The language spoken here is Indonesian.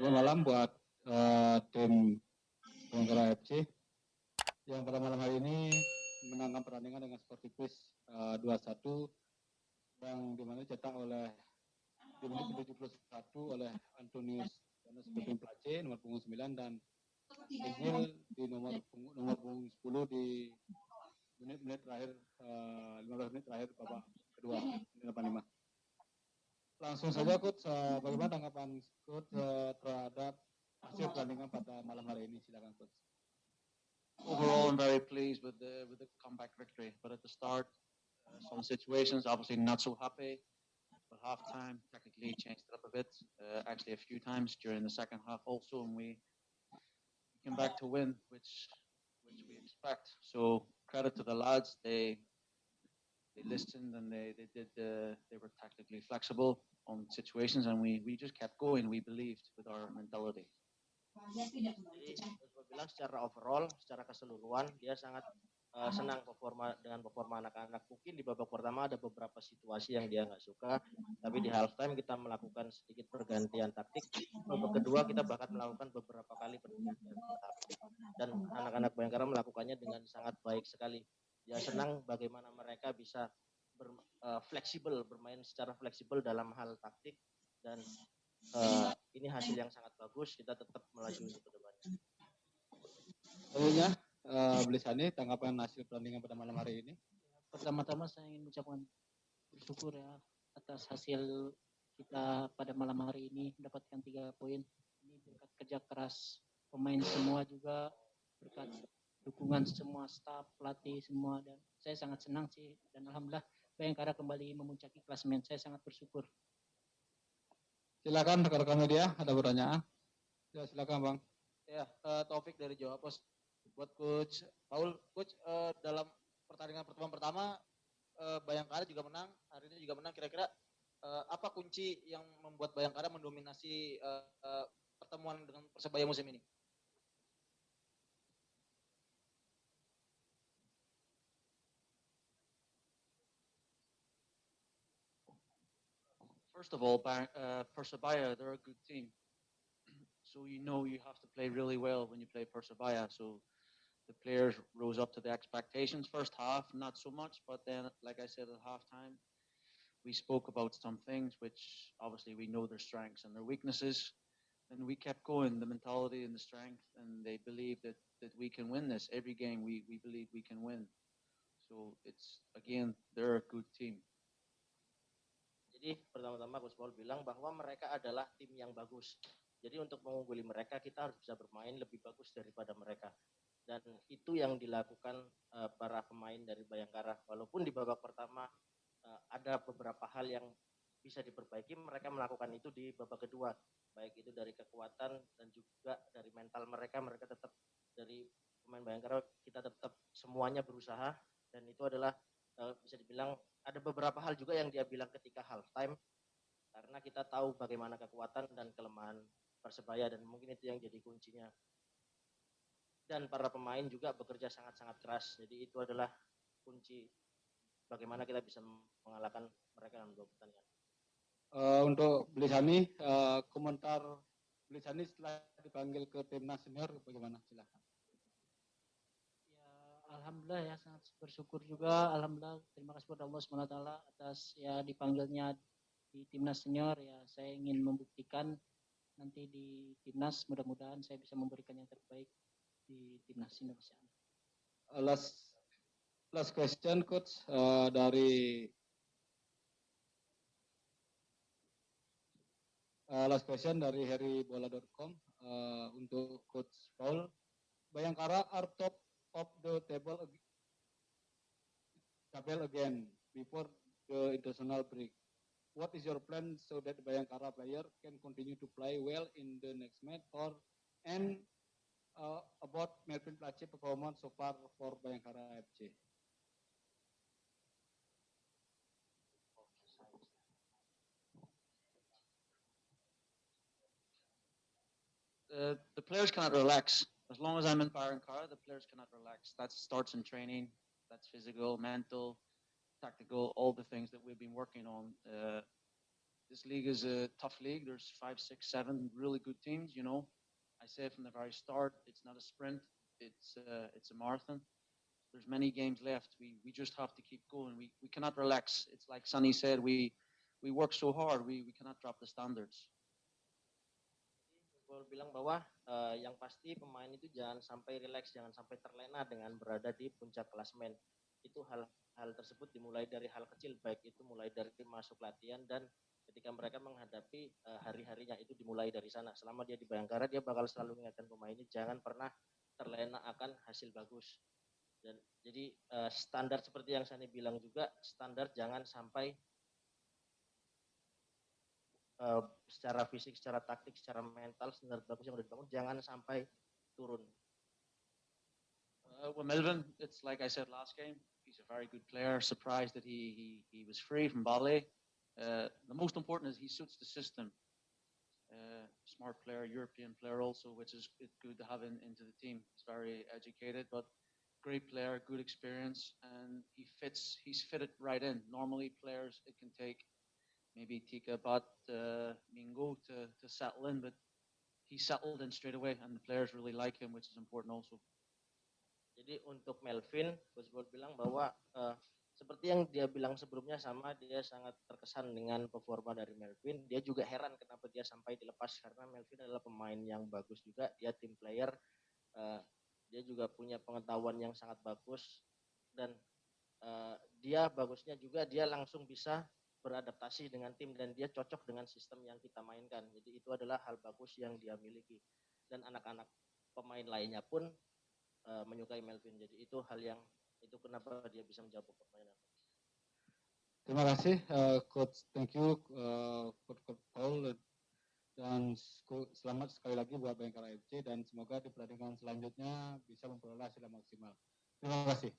Selamat malam buat tim Bayangkara FC yang pada malam hari ini menangkan pertandingan dengan skor tipis 2-1 yang dimana cetak oleh di menit ke-71 oleh Antonius Jonas Bepin Place nomor punggung 9 dan Egil di nomor punggung 10 di menit-menit terakhir 15 menit terakhir babak kedua 85. Langsung saja Coach, bagaimana tanggapan Coach terhadap hasil pertandingan pada malam hari ini? Silakan Coach. Overall, I'm very pleased with the comeback victory. But at the start, some situations obviously not so happy. But halftime technically changed it up a bit. Actually, a few times during the second half also, and we came back to win, which we expect. So credit to the lads. They listened and they were tactically flexible on situations, and we just kept going. We believed with our mentality. Jadi bilang secara overall, secara keseluruhan dia sangat senang dengan performa anak-anak. Mungkin di babak pertama ada beberapa situasi yang dia nggak suka, tapi di halftime kita melakukan sedikit pergantian taktik. Babak kedua kita bahkan melakukan beberapa kali pergantian taktik dan anak-anak Bayangkara melakukannya dengan sangat baik sekali. Dia senang bagaimana mereka bisa fleksibel, bermain secara fleksibel dalam hal taktik dan ini hasil yang sangat bagus. Kita tetap melaju untuk ke depannya. Selanjutnya, Belisani, tanggapan hasil pertandingan pada malam hari ini? Pertama-tama saya ingin mengucapkan bersyukur ya atas hasil kita pada malam hari ini mendapatkan 3 poin. Ini berkat kerja keras pemain semua juga, berkat dukungan semua staf, pelatih semua, dan saya sangat senang sih dan alhamdulillah Bayangkara kembali memuncaki klasemen. Saya sangat bersyukur. Silakan rekan-rekan media, ada pertanyaan? Ya, silakan Bang. Ya, Taufik dari Jawa Pos. Buat Coach Paul, Coach dalam pertandingan pertama Bayangkara juga menang, hari ini juga menang. Kira-kira apa kunci yang membuat Bayangkara mendominasi pertemuan dengan Persebaya musim ini? First of all, Persebaya, they're a good team. So you know you have to play really well when you play Persebaya. So the players rose up to the expectations. First half, not so much, but then, like I said, at halftime, we spoke about some things which obviously we know their strengths and their weaknesses. And we kept going, the mentality and the strength, and they believe that we can win this. Every game we believe we can win. So it's, again, they're a good team. Jadi pertama-tama Coach Paul bilang bahwa mereka adalah tim yang bagus. Jadi untuk mengungguli mereka kita harus bisa bermain lebih bagus daripada mereka. Dan itu yang dilakukan para pemain dari Bayangkara. Walaupun di babak pertama ada beberapa hal yang bisa diperbaiki, mereka melakukan itu di babak kedua. Baik itu dari kekuatan dan juga dari mental mereka tetap, dari pemain Bayangkara kita tetap semuanya berusaha, dan itu adalah bisa dibilang ada beberapa hal juga yang dia bilang ketika halftime, karena kita tahu bagaimana kekuatan dan kelemahan Persebaya dan mungkin itu yang jadi kuncinya. Dan para pemain juga bekerja sangat-sangat keras, jadi itu adalah kunci bagaimana kita bisa mengalahkan mereka dalam 2 pertandingan. Untuk Belisani, komentar Belisani setelah dipanggil ke timnas senior bagaimana? Silakan. Alhamdulillah ya, sangat bersyukur juga. Alhamdulillah, terima kasih kepada Allah SWT atas ya dipanggilnya di timnas senior. Ya, saya ingin membuktikan nanti di timnas, mudah-mudahan saya bisa memberikan yang terbaik di timnas Indonesia. Last question Coach dari heribola.com untuk Coach Paul. Bayangkara are top of the table again before the international break. What is your plan so that Bayangkara player can continue to play well in the next match, and about Melvin Place performance so far for Bayangkara FC? The players cannot relax. As long as I'm in Bayangkara, the players cannot relax. That starts in training. That's physical, mental, tactical, all the things that we've been working on this league is a tough league. There's 5, 6, 7 really good teams. You know, I say from the very start, it's not a sprint. It's a marathon. There's many games left. We just have to keep going. We cannot relax. It's like Sunny said. We work so hard. We cannot drop the standards. Gue bilang bahwa yang pasti pemain itu jangan sampai rileks, jangan sampai terlena dengan berada di puncak klasemen. Itu hal tersebut dimulai dari hal kecil, baik itu mulai dari masuk latihan dan ketika mereka menghadapi hari-harinya itu dimulai dari sana. Selama dia di Bayangkara, dia bakal selalu mengingatkan pemainnya jangan pernah terlena akan hasil bagus. Dan jadi standar seperti yang Sani bilang juga, standar jangan sampai secara fisik, secara taktik, secara mental, standar bagus yang udah dibangun jangan sampai turun. Well, Melvin, it's like I said last game. He's a very good player. Surprised that he was free from Bale. The most important is he suits the system. Smart player, European player also, which is good to have into the team. He's very educated, but great player, good experience, and he's fitted right in. Normally, players it can take maybe Tika Bat Mingo to settle in, but he settled in straight away, and the players really like him, which is important also. Jadi untuk Melvin, Coach Bol bilang bahwa seperti yang dia bilang sebelumnya sama, dia sangat terkesan dengan performa dari Melvin. Dia juga heran kenapa dia sampai dilepas karena Melvin adalah pemain yang bagus juga, dia team player, dia juga punya pengetahuan yang sangat bagus dan dia bagusnya juga dia langsung bisa beradaptasi dengan tim dan dia cocok dengan sistem yang kita mainkan. Jadi itu adalah hal bagus yang dia miliki. Dan anak-anak pemain lainnya pun menyukai Melvin. Jadi itu hal yang itu kenapa dia bisa menjawab permainan. Terima kasih Coach, thank you Coach Paul, dan selamat sekali lagi buat Bayangkara FC dan semoga di pertandingan selanjutnya bisa memperoleh hasil yang maksimal. Terima kasih.